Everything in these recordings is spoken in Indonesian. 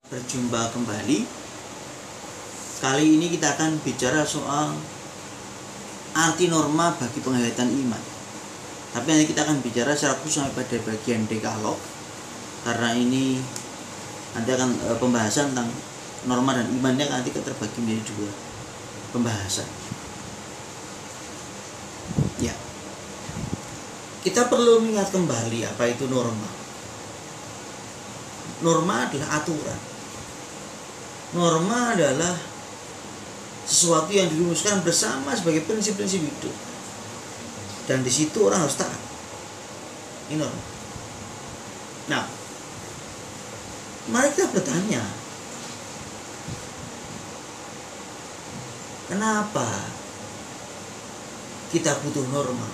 Berjumpa kembali. Kali ini kita akan bicara soal arti norma bagi penghayatan iman. Tapi nanti kita akan bicara secara khusus sampai pada bagian dekalog, karena ini nanti akan pembahasan tentang norma dan imannya nanti terbagi menjadi dua pembahasan. Ya, kita perlu mengingat kembali apa itu norma. Norma adalah aturan. Norma adalah sesuatu yang dirumuskan bersama sebagai prinsip-prinsip hidup, dan di situ orang harus taat. Ini norma. Nah, mari kita bertanya, kenapa kita butuh norma?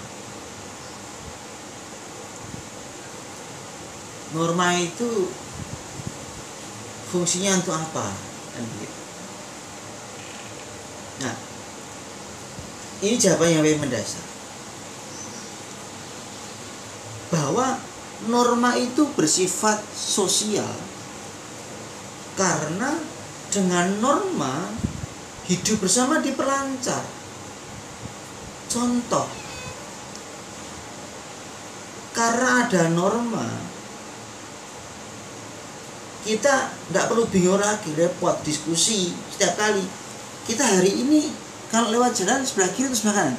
Norma itu fungsinya untuk apa? Nah, ini jawaban yang paling mendasar, bahwa norma itu bersifat sosial, karena dengan norma hidup bersama diperlancar. Contoh, karena ada norma, kita tidak perlu bingung lagi, repot diskusi setiap kali. Kita hari ini kalau lewat jalan sebelah kiri atau sebelah kanan,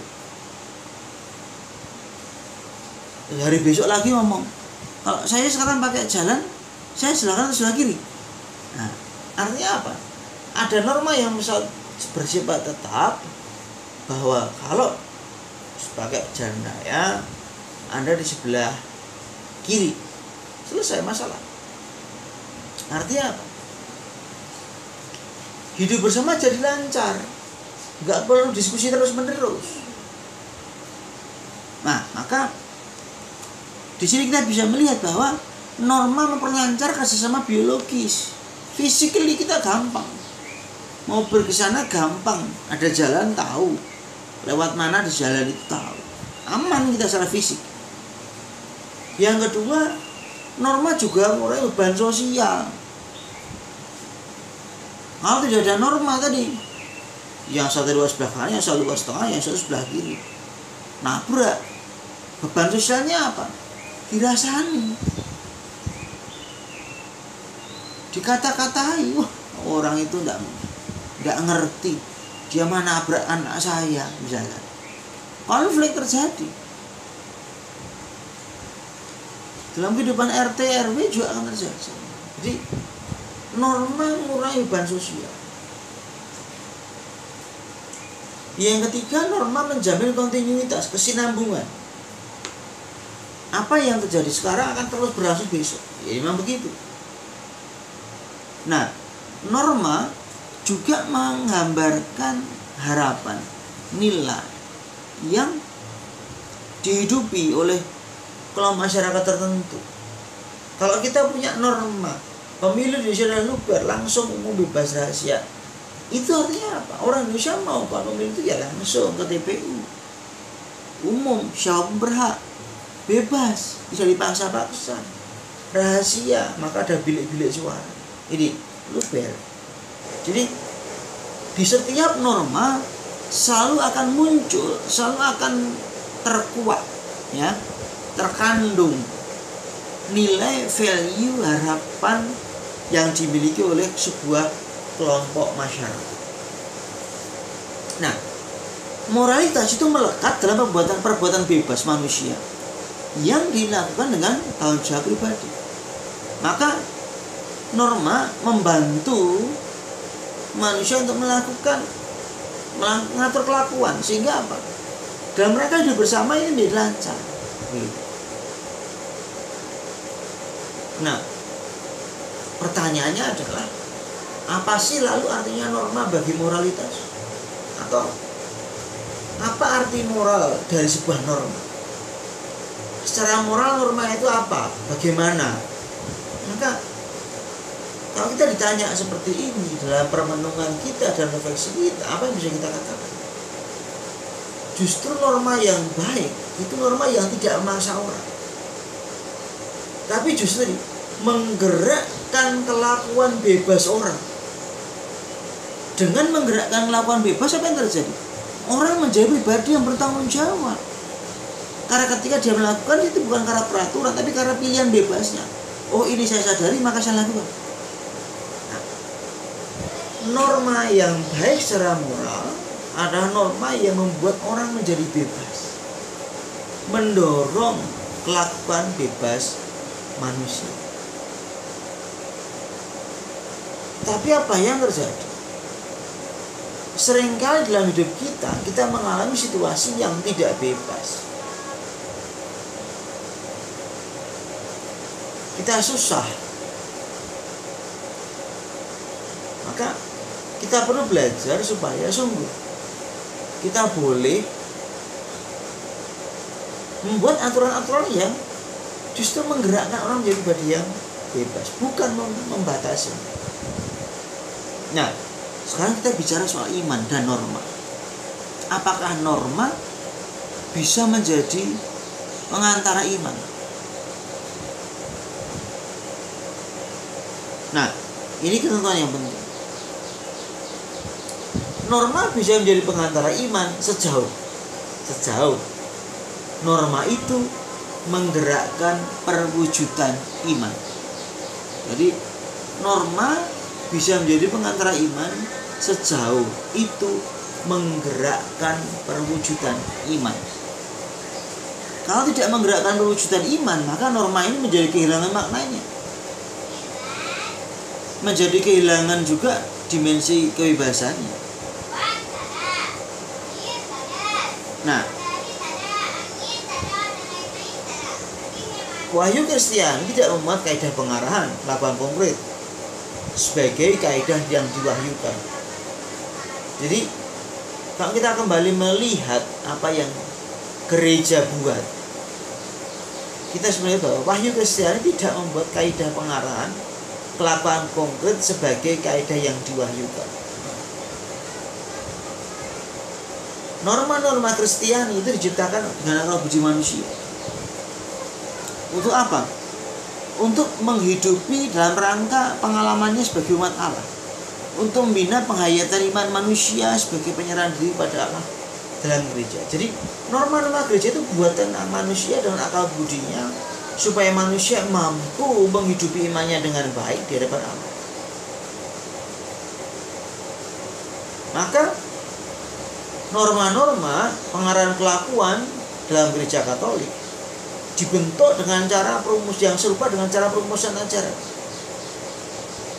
hari besok lagi ngomong, kalau saya sekarang pakai jalan, saya sebelah kanan atau sebelah kiri. Nah, artinya apa? Ada norma yang misal bersifat tetap, bahwa kalau pakai jalan raya, Anda di sebelah kiri, selesai masalah. Artinya apa? Hidup bersama jadi lancar, nggak perlu diskusi terus menerus. Nah, maka di sini kita bisa melihat bahwa norma memperlancar kerjasama biologis. Physically kita gampang, mau pergi ke sana gampang, ada jalan tahu, lewat mana di jalan itu tahu, aman kita secara fisik. Yang kedua, norma juga mulai beban sosial. Kalau tidak ada norma tadi, yang satu luas sebelah kanan, yang satu luas tengah, yang satu sebelah kiri, nabrak. Beban sosialnya apa? Dirasani, dikata-katai. Wah, orang itu tidak ngerti, dia mana nabrak anak saya misalnya. Konflik terjadi. Dalam kehidupan RT RW juga akan terjadi. Jadi norma mengurangi beban sosial. Yang ketiga, norma menjamin kontinuitas, kesinambungan. Apa yang terjadi sekarang akan terus berlangsung besok. Ya memang begitu. Nah, norma juga menggambarkan harapan, nilai yang dihidupi oleh kelompok masyarakat tertentu. Kalau kita punya norma, pemilu di Indonesia luber, langsung umum, bebas, rahasia, itu artinya apa? Orang Indonesia mau kalau pemilu itu ya langsung ke TPU, umum, siapapun berhak, bebas, bisa dipaksa-paksa, rahasia, maka ada bilik-bilik suara. Ini luber. Jadi di setiap norma selalu akan muncul, selalu akan terkuat, ya, terkandung nilai, value, harapan yang dimiliki oleh sebuah kelompok masyarakat. Nah, moralitas itu melekat dalam perbuatan bebas manusia yang dilakukan dengan tanggung jawab pribadi. Maka norma membantu manusia untuk mengatur kelakuan, sehingga apa? Dalam mereka hidup bersama ini menjadi lancar. Nah, pertanyaannya adalah, apa sih lalu artinya norma bagi moralitas? Atau apa arti moral dari sebuah norma? Secara moral norma itu apa? Bagaimana? Maka kalau kita ditanya seperti ini dalam permenungan kita dan refleksi kita, apa yang bisa kita katakan? Justru norma yang baik itu norma yang tidak memaksa orang, tapi justru menggerakkan kelakuan bebas orang. Dengan menggerakkan kelakuan bebas, apa yang terjadi? Orang menjadi pribadi yang bertanggung jawab. Karena ketika dia melakukan itu bukan karena peraturan, tapi karena pilihan bebasnya. Oh, ini saya sadari, maka saya lakukan. Nah, norma yang baik secara moral adalah norma yang membuat orang menjadi bebas, mendorong kelakuan bebas manusia. Tapi apa yang terjadi? Seringkali dalam hidup kita mengalami situasi yang tidak bebas. Kita susah. Maka kita perlu belajar supaya sungguh kita boleh membuat aturan-aturan yang justru menggerakkan orang menjadi pribadi yang bebas, bukan membatasi. Nah, sekarang kita bicara soal iman dan norma. Apakah norma bisa menjadi pengantara iman? Nah, ini ketentuan yang penting. Norma bisa menjadi pengantara iman sejauh norma itu menggerakkan perwujudan iman. Jadi norma bisa menjadi pengantara iman sejauh itu menggerakkan perwujudan iman. Kalau tidak menggerakkan perwujudan iman, maka norma ini menjadi kehilangan maknanya, menjadi kehilangan juga dimensi kebebasannya. Nah, Wahyu Kristiani tidak memuat kaidah pengarahan lakukan konkret sebagai kaidah yang diwahyukan. Jadi kalau kita kembali melihat apa yang gereja buat, kita sebenarnya bahwa Wahyu Kristiani tidak membuat kaidah pengarahan kelakuan konkret sebagai kaidah yang diwahyukan. Norma-norma Kristiani itu diciptakan dengan akal budi manusia. Untuk apa? Untuk menghidupi dalam rangka pengalamannya sebagai umat Allah, untuk membina penghayatan iman manusia sebagai penyerahan diri pada Allah dalam gereja. Jadi norma-norma gereja itu buatan manusia dengan akal budinya, supaya manusia mampu menghidupi imannya dengan baik di hadapan Allah. Maka norma-norma pengarahan kelakuan dalam gereja Katolik dibentuk dengan cara perumus yang serupa dengan cara perumusan ajaran.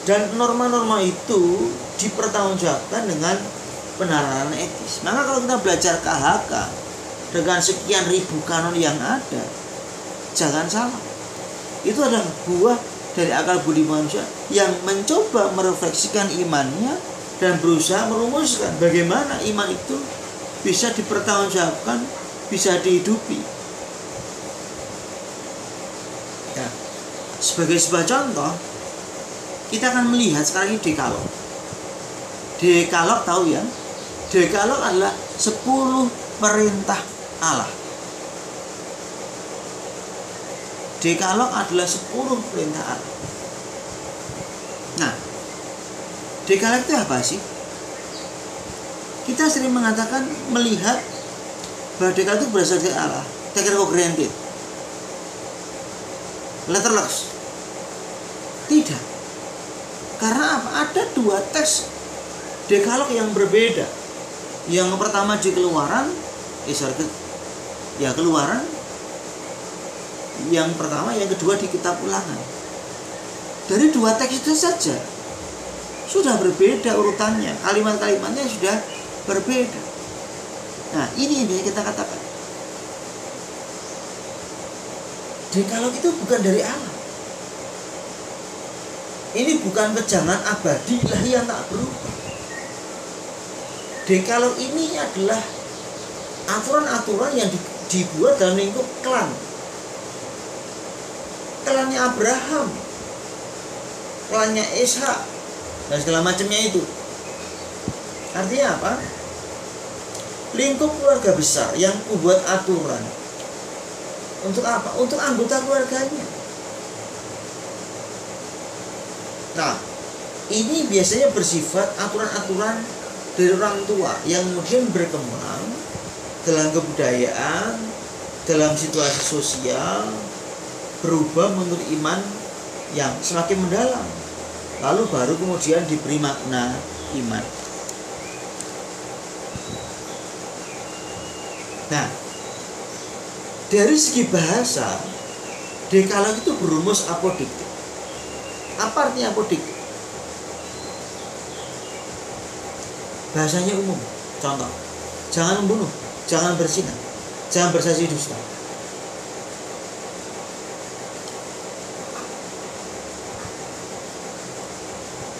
Dan norma-norma itu dipertanggungjawabkan dengan penerapan etis. Maka kalau kita belajar KHK dengan sekian ribu kanon yang ada, jangan salah, itu adalah buah dari akal budi manusia yang mencoba merefleksikan imannya dan berusaha merumuskan bagaimana iman itu bisa dipertanggungjawabkan, bisa dihidupi. Nah, sebagai sebuah contoh, kita akan melihat sekarang ini Dekalog. Dekalog tahu ya? Dekalog adalah 10 perintah Allah. Dekalog adalah 10 perintah Allah. Nah, Dekalog itu apa sih? Kita sering mengatakan melihat bahwa Dekalog itu berasal dari Allah, take it for granted, letterless. Tidak. Karena apa? Ada 2 teks Dekalog yang berbeda. Yang pertama di Keluaran, Keluaran. Yang pertama, yang kedua di Kitab Ulangan. Dari 2 teks itu saja sudah berbeda urutannya, kalimat-kalimatnya sudah berbeda. Nah, ini yang kita katakan Dekalog itu bukan dari Allah. Ini bukan wejangan abadi ilahi yang tak berubah. Dekalog ini adalah aturan-aturan yang dibuat dalam lingkup klannya Abraham, klannya Ishak, dan segala macamnya itu. Artinya apa? Lingkup keluarga besar yang membuat aturan. Untuk apa? Untuk anggota keluarganya. Nah, ini biasanya bersifat aturan-aturan dari orang tua yang kemudian berkembang dalam kebudayaan, dalam situasi sosial, berubah menurut iman yang semakin mendalam. Lalu baru kemudian diberi makna iman. Nah, dari segi bahasa, dekalog itu berumus apodiktik. Apa artinya apodiktik? Bahasanya umum. Contoh, jangan membunuh, jangan berzina, jangan bersaksi dusta.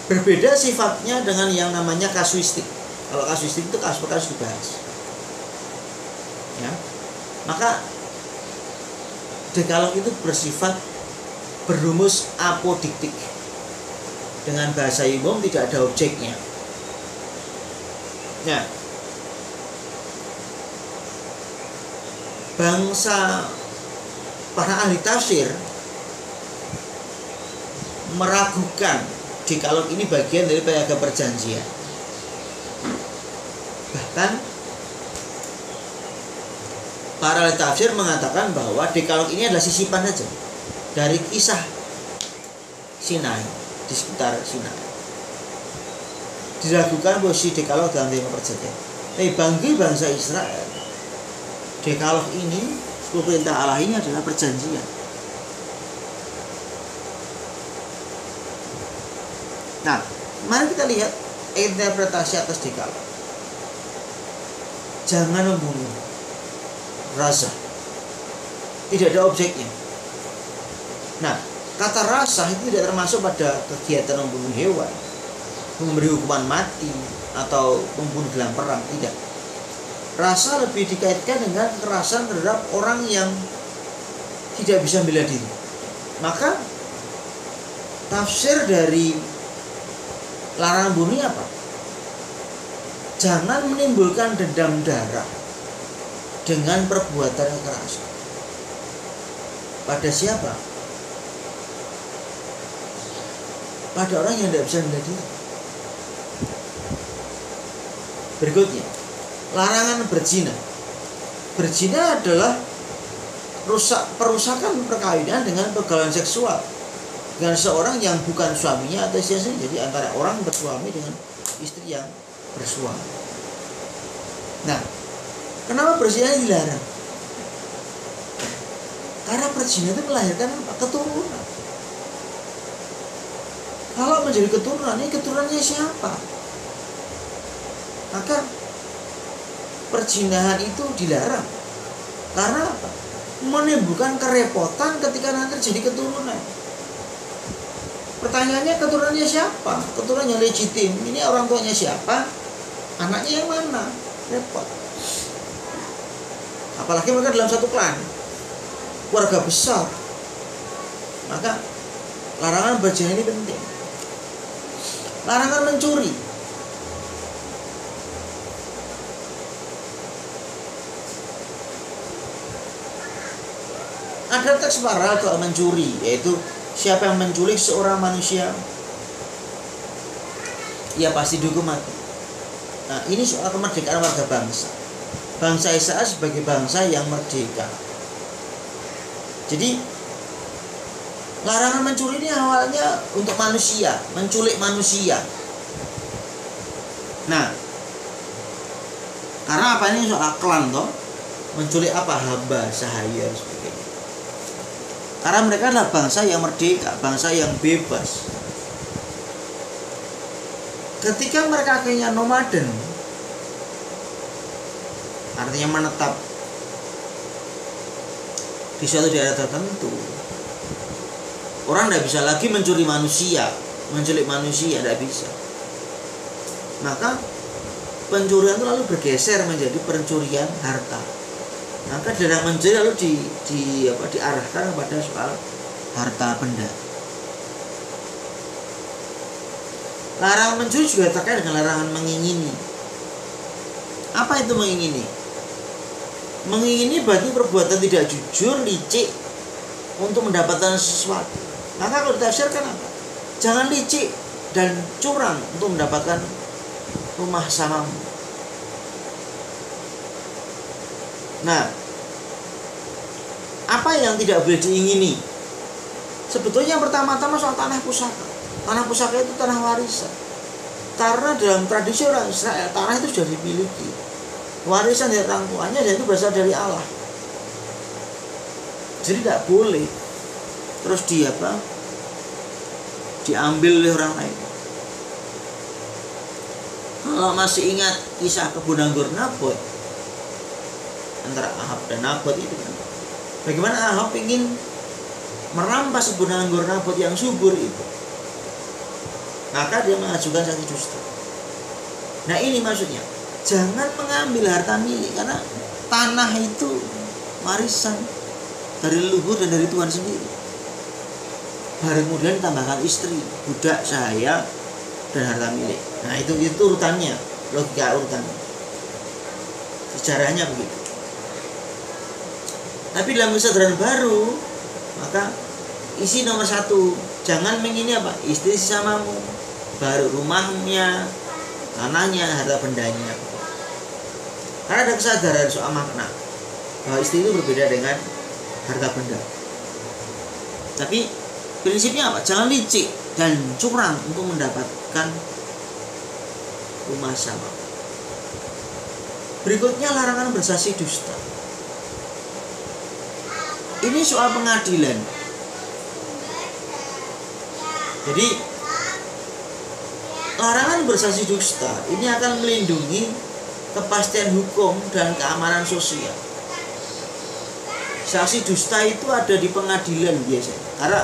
Berbeda sifatnya dengan yang namanya kasuistik. Kalau kasuistik itu kasus per kasus dibahas. Ya. Maka dekalog itu bersifat berumus apodiktik. Dengan bahasa umum, tidak ada objeknya. Nah, bangsa para ahli tafsir meragukan dekalog ini bagian dari piagam perjanjian. Bahkan para ahli tafsir mengatakan bahwa dekalog ini adalah sisipan saja dari kisah Sinai, di sekitar Sinai. Diragukan posisi dekalog dalam tema perjanjian. Tapi bagi bangsa Israel, dekalog ini, 10 perintah Allah ini adalah perjanjian. Nah, mari kita lihat interpretasi atas dekalog. Jangan membunuh, rasa. Tidak ada objeknya. Nah, kata rasa itu tidak termasuk pada kegiatan membunuh hewan, memberi hukuman mati, atau membunuh dalam perang, tidak. Rasa lebih dikaitkan dengan kekerasan terhadap orang yang tidak bisa bela diri. Maka tafsir dari larangan bunuh apa? Jangan menimbulkan dendam darah dengan perbuatan kekerasan. Pada siapa? Pada orang yang tidak bisa bela diri. Berikutnya, larangan berzina. Berzina adalah perusakan perkawinan dengan pergaulan seksual dengan seorang yang bukan suaminya atau istrinya. Jadi antara orang bersuami dengan istri yang bersuami. Nah, kenapa berzina dilarang? Karena berzina itu melahirkan keturunan. Kalau menjadi keturunan, ini keturunannya siapa? Maka perzinahan itu dilarang. Karena apa? Menimbulkan kerepotan ketika nanti terjadi keturunan. Pertanyaannya, keturunannya siapa? Keturunan yang legitim. Ini orang tuanya siapa? Anaknya yang mana? Repot. Apalagi mereka dalam satu klan, keluarga besar. Maka larangan berzina ini penting. Larangan mencuri. Ada teks parah soal mencuri, yaitu siapa yang menculik seorang manusia, ia pasti dihukum mati. Nah, ini soal kemerdekaan warga bangsa. Bangsa Israel sebagai bangsa yang merdeka. Jadi larangan mencuri ini awalnya untuk manusia, menculik manusia. Nah, karena apa, ini soal klan toh, menculik apa, hamba, sahaya, sebagainya. Karena mereka adalah bangsa yang merdeka, bangsa yang bebas. Ketika mereka akhirnya nomaden, artinya menetap di suatu daerah tertentu, orang tidak bisa lagi mencuri manusia, menculik manusia, tidak bisa. Maka pencurian itu lalu bergeser menjadi pencurian harta. Maka dalam mencuri lalu diarahkan kepada soal harta benda. Larangan mencuri juga terkait dengan larangan mengingini. Apa itu mengingini? Mengingini berarti perbuatan tidak jujur, licik untuk mendapatkan sesuatu. Maka kalau ditafsirkan apa? Jangan licik dan curang untuk mendapatkan rumah samamu. Nah, apa yang tidak boleh diingini? Sebetulnya yang pertama-tama soal tanah pusaka. Tanah pusaka itu tanah warisan. Karena dalam tradisi orang Israel, tanah itu sudah dimiliki. Warisan dari orang tuanya, dan itu berasal dari Allah. Jadi tidak boleh terus diambil oleh orang lain. Kalau masih ingat kisah kebun anggur Nabot antara Ahab dan Nabot itu kan, bagaimana Ahab ingin merampas kebun anggur Nabot yang subur itu, maka dia mengajukan saksi dusta. Nah ini maksudnya, jangan mengambil harta milik, karena tanah itu warisan dari leluhur dan dari Tuhan sendiri. Baru kemudian ditambahkan istri, budak, sahaya, dan harta milik. Nah itu urutannya, logika urutannya, sejarahnya begitu. Tapi dalam kesadaran baru, maka isi nomor 1, jangan mengini apa? Istri samamu, baru rumahnya, tanahnya, harta bendanya. Karena ada kesadaran soal makna bahwa istri itu berbeda dengan harta benda. Tapi prinsipnya apa? Jangan licik dan curang untuk mendapatkan rumah sama. Berikutnya larangan bersaksi dusta. Ini soal pengadilan. Jadi larangan bersaksi dusta ini akan melindungi kepastian hukum dan keamanan sosial. Saksi dusta itu ada di pengadilan biasanya. Karena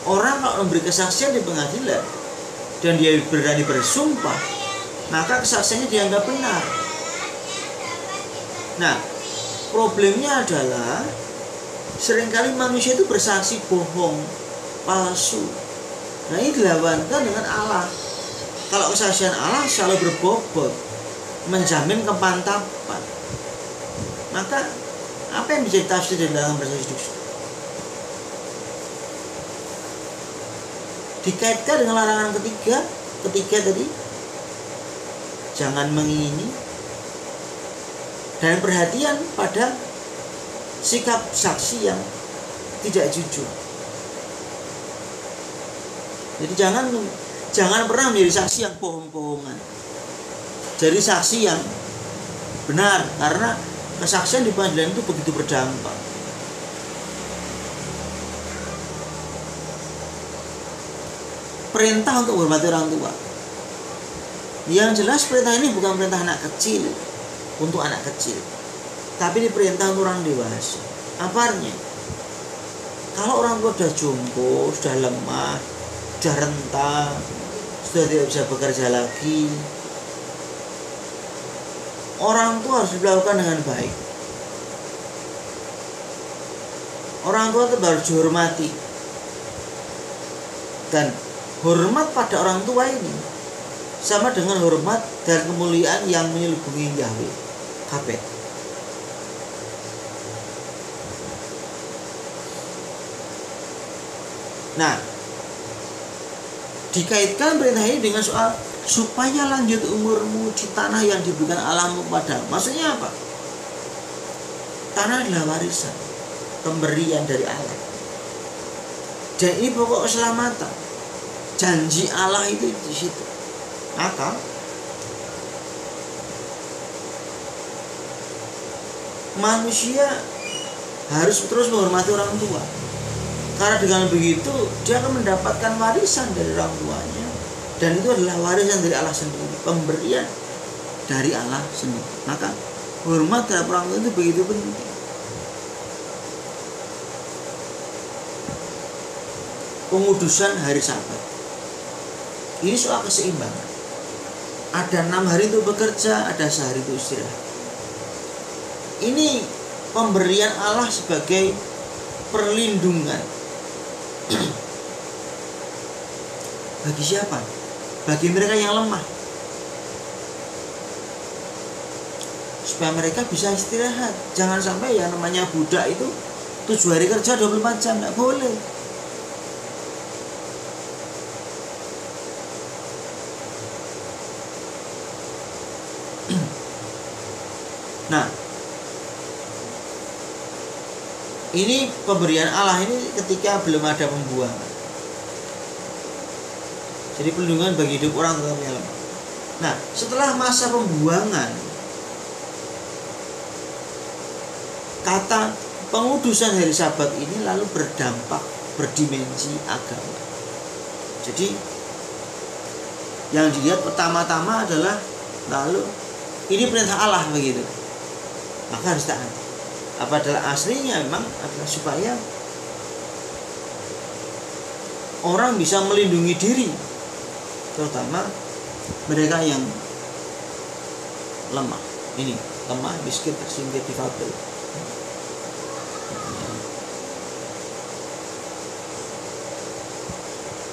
orang kalau memberi kesaksian di pengadilan dan dia berani bersumpah, maka kesaksiannya dianggap benar. Nah, problemnya adalah seringkali manusia itu bersaksi bohong, palsu. Nah ini dilawankan dengan Allah. Kalau kesaksian Allah selalu berbobot, menjamin kepantapan, maka apa yang bisa ditafsir dalam bersaksi dusta? Dikaitkan dengan larangan ketiga tadi, jangan mengingini, dan perhatian pada sikap saksi yang tidak jujur. Jadi jangan pernah menjadi saksi yang bohong-bohongan. Jadi saksi yang benar, karena kesaksian di pengadilan itu begitu berdampak. Perintah untuk menghormati orang tua. Yang jelas perintah ini bukan perintah anak kecil untuk anak kecil, tapi ini perintah untuk orang dewasa. Apa artinya? Kalau orang tua sudah jompo, sudah lemah, sudah renta, sudah tidak bisa bekerja lagi, orang tua harus diperlakukan dengan baik. Orang tua itu harus dihormati. Dan hormat pada orang tua ini sama dengan hormat dan kemuliaan yang menyelubungi Yahweh. Kabeh. Nah, dikaitkan perintah ini dengan soal supaya lanjut umurmu di tanah yang diberikan Allahmu kepadamu. Maksudnya apa? Tanah adalah warisan, pemberian dari Allah. Dan ini pokok keselamatan. Janji Allah itu di situ. Maka manusia harus terus menghormati orang tua. Karena dengan begitu dia akan mendapatkan warisan dari orang tuanya, dan itu adalah warisan dari Allah sendiri, pemberian dari Allah sendiri. Maka hormat terhadap orang tua itu begitu penting. Pengudusan hari Sabat. Ini soal keseimbangan. Ada 6 hari itu bekerja, ada sehari itu istirahat. Ini pemberian Allah sebagai perlindungan. Bagi siapa? Bagi mereka yang lemah, supaya mereka bisa istirahat. Jangan sampai yang namanya budak itu 7 hari kerja 24 jam, tidak boleh. Nah, ini pemberian Allah ini ketika belum ada pembuangan. Jadi perlindungan bagi hidup orang tetap lemah. Nah, setelah masa pembuangan, kata pengudusan hari Sabat ini lalu berdampak berdimensi agama. Jadi yang dilihat pertama-tama adalah lalu ini perintah Allah begitu, maka harus taat. Apa adalah aslinya memang adalah supaya orang bisa melindungi diri, terutama mereka yang lemah. Ini lemah, miskin, tersingkir, difabel.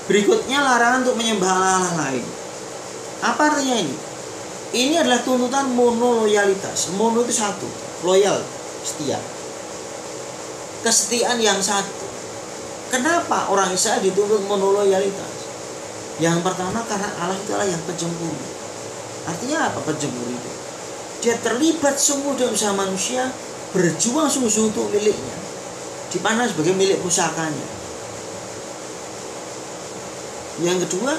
Berikutnya larangan untuk menyembah Allah lain. Apa artinya ini? Ini adalah tuntutan monoloyalitas. Mono itu satu, loyal, setia. Kesetiaan yang satu. Kenapa orang Israel dituntut monoloyalitas? Yang pertama karena Allah itu adalah yang pencemburu. Artinya apa pencemburu itu? Dia terlibat sungguh dalam usaha manusia, berjuang sungguh-sungguh untuk miliknya, dipandang sebagai milik pusakanya. Yang kedua,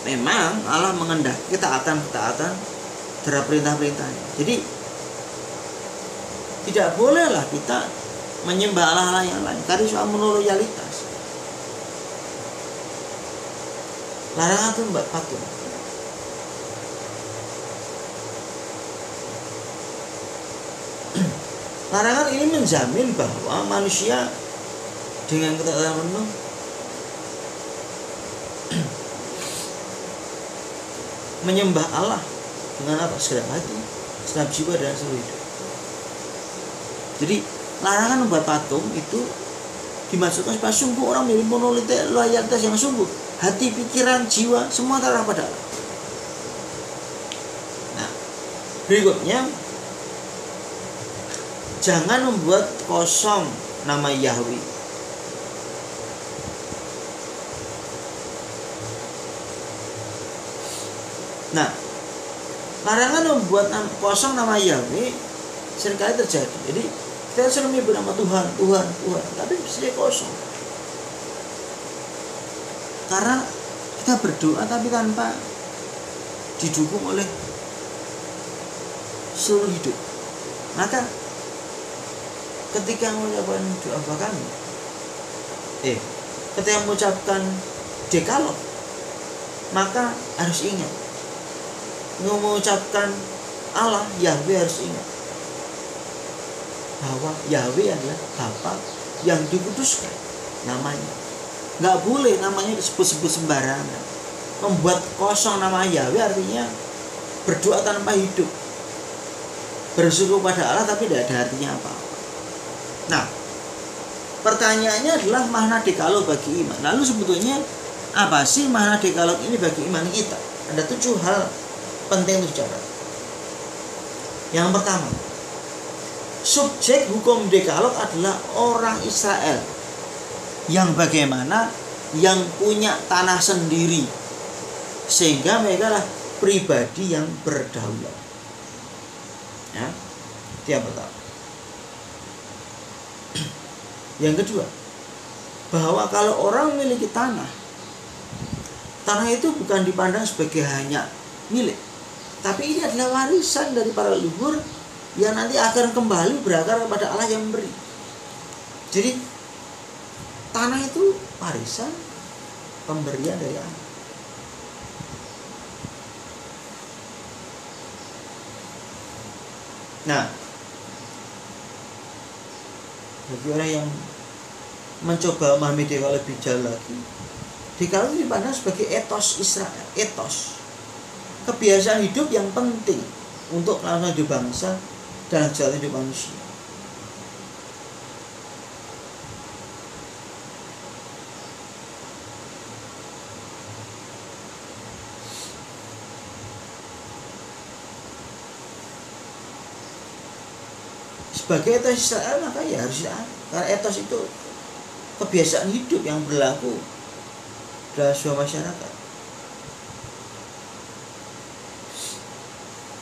memang Allah mengendaki ketaatan terhadap perintah-perintahnya. Jadi tidak bolehlah kita menyembah Allah yang lain karena soal monoloyalitas. Larangan itu membuat patung. Larangan ini menjamin bahwa manusia dengan ketaatan penuh menyembah Allah dengan apa? Segenap hati, segenap jiwa dan seluruh hidup. Jadi larangan membuat patung itu dimaksudkan supaya sungguh orang memiliki loyalitas yang sungguh, hati, pikiran, jiwa semua terarah pada Allah. Nah, berikutnya, jangan membuat kosong nama Yahweh. Nah, larangan membuat kosong nama Yahweh seringkali terjadi. Jadi kita sering menyebut nama Tuhan, tapi bisa kosong. Karena kita berdoa tapi tanpa didukung oleh seluruh hidup. Maka ketika mengucapkan doa kami, ketika mengucapkan dekalog, maka harus ingat mengucapkan Allah, Yahweh harus ingat bahwa Yahweh adalah Bapa yang dikuduskan namanya. Nggak boleh namanya disebut-sebut sembarangan. Membuat kosong nama Yahweh artinya berdoa tanpa hidup, bersyukur pada Allah tapi tidak ada artinya apa-apa. Nah, pertanyaannya adalah makna dekalog bagi iman. Lalu sebetulnya apa sih makna dekalog ini bagi iman kita? Ada 7 hal penting untuk dicatat. Yang pertama, subjek hukum dekalog adalah orang Israel yang bagaimana yang punya tanah sendiri, sehingga mereka lah pribadi yang berdaulat. Ya, itu yang pertama. Yang kedua, bahwa kalau orang memiliki tanah itu bukan dipandang sebagai hanya milik, tapi ini adalah warisan dari para leluhur yang nanti akan kembali berakar kepada Allah yang memberi. Jadi tanah itu warisan pemberian dari Allah. Nah, bagi orang yang mencoba memahami dekalog lebih jauh lagi, dekalog itu dipandang sebagai etos Israel, etos kebiasaan hidup yang penting untuk kelangsungan hidup bangsa dan jalan hidup manusia. Sebagai etos Israel maka ya harus ada, karena etos itu kebiasaan hidup yang berlaku dalam sebuah masyarakat.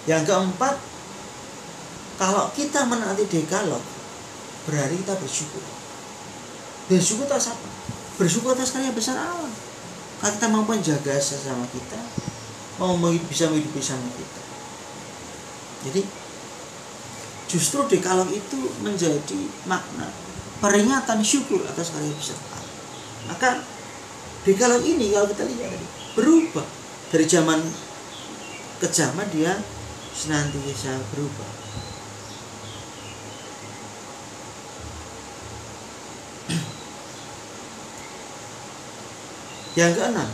Yang keempat, kalau kita menaati dekalog, berarti kita bersyukur. Bersyukur atas apa? Bersyukur atas karya besar Allah. Kalau kita mampu menjaga sesama kita, bisa menghidupi sama kita. Jadi justru dekalog itu menjadi makna peringatan syukur atas karya besar Allah. Maka dekalog ini kalau kita lihat berubah dari zaman ke zaman, dia senantiasa berubah. Yang keenam,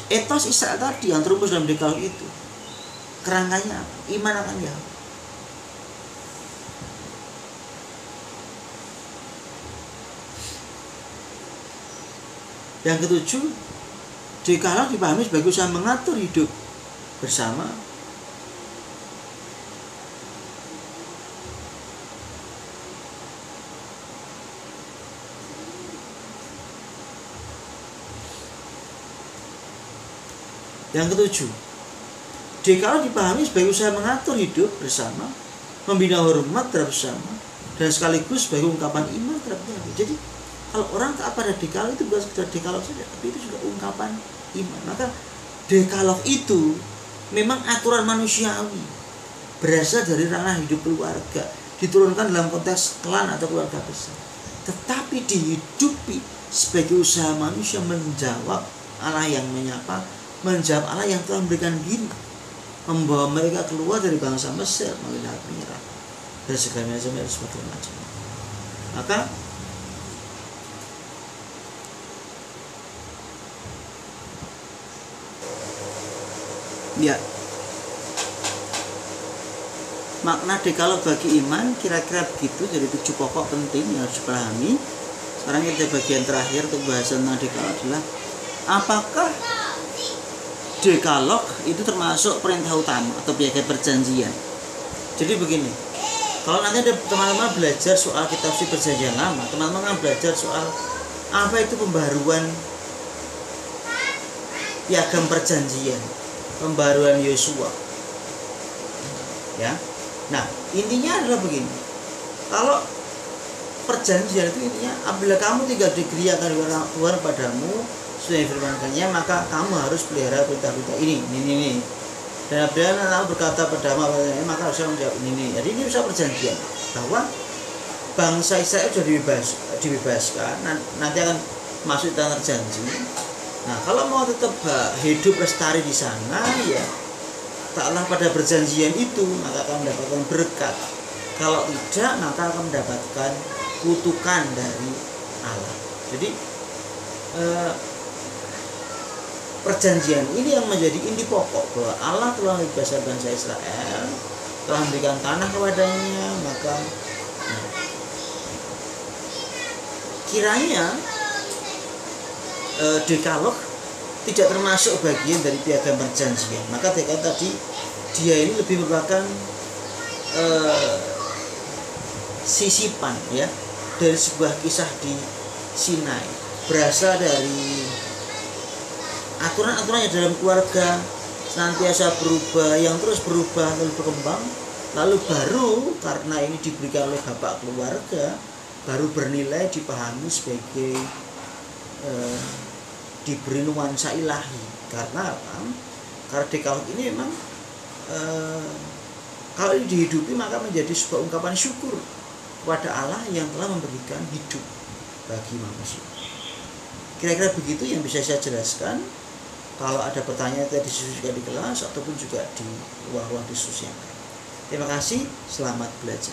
etos Israel tadi yang terumus dalam dekalog itu, kerangkanya apa? Iman akan Yahweh. Yang ketujuh, dekalog dipahami sebagai usaha mengatur hidup bersama. Yang ketujuh, dekalog dipahami sebagai usaha mengatur hidup bersama, membina hormat terhadap bersama, dan sekaligus sebagai ungkapan iman terhadap Yahweh. Jadi kalau orang taat pada dekalog itu bukan sekedar dekalog saja, tapi itu juga ungkapan iman. Maka dekalog itu memang aturan manusiawi, berasal dari ranah hidup keluarga, diturunkan dalam konteks klan atau keluarga besar, tetapi dihidupi sebagai usaha manusia menjawab Allah yang menyapa, menjawab Allah yang telah memberikan diri, membawa mereka keluar dari bangsa Mesir melalui Laut Merah dan segala macam. Maka ya, makna dekalog bagi iman kira-kira begitu. Jadi 7 pokok penting yang harus dipahami. Sekarang kita bagian terakhir untuk bahasan tentang dekalog adalah apakah dekalog itu termasuk perintah utama atau piagam perjanjian. Jadi begini, kalau nanti ada teman-teman belajar soal kitab suci perjanjian lama, teman-teman akan belajar soal apa itu pembaruan piagam perjanjian, pembaruan Yosua. Ya. Nah, intinya adalah begini. Kalau perjanjian itu intinya, apabila kamu tinggal di negeri akan Tuhan padamu sudah difirmankannya, maka kamu harus pelihara perintah-perintah ini. Dan apabila kamu berkata padamu maka harus menjawab ini. Jadi ini bisa perjanjian bahwa bangsa Israel sudah dibebaskan, nanti akan masuk tanah janji. Nah, kalau mau tetap hidup lestari di sana, ya taatlah pada perjanjian itu, maka akan mendapatkan berkat. Kalau tidak, maka akan mendapatkan kutukan dari Allah. Jadi perjanjian ini yang menjadi inti pokok bahwa Allah telah membebaskan bangsa Israel, telah memberikan tanah kepadanya. Maka kiranya dekalog tidak termasuk bagian dari piagam perjanjian. Maka dekalog tadi dia ini lebih merupakan sisipan ya dari sebuah kisah di Sinai, berasal dari aturan-aturan yang dalam keluarga senantiasa berubah, yang terus berubah lalu berkembang, lalu baru karena ini diberikan oleh bapak keluarga, baru bernilai dipahami sebagai diberi nuansa ilahi. Karena apa? Karena dekalog ini memang kalau ini dihidupi maka menjadi sebuah ungkapan syukur kepada Allah yang telah memberikan hidup bagi manusia. Kira-kira begitu yang bisa saya jelaskan. Kalau ada pertanyaan tadi diskusikan di kelas ataupun juga di ruang-ruang diskusi yang lain. Terima kasih, selamat belajar.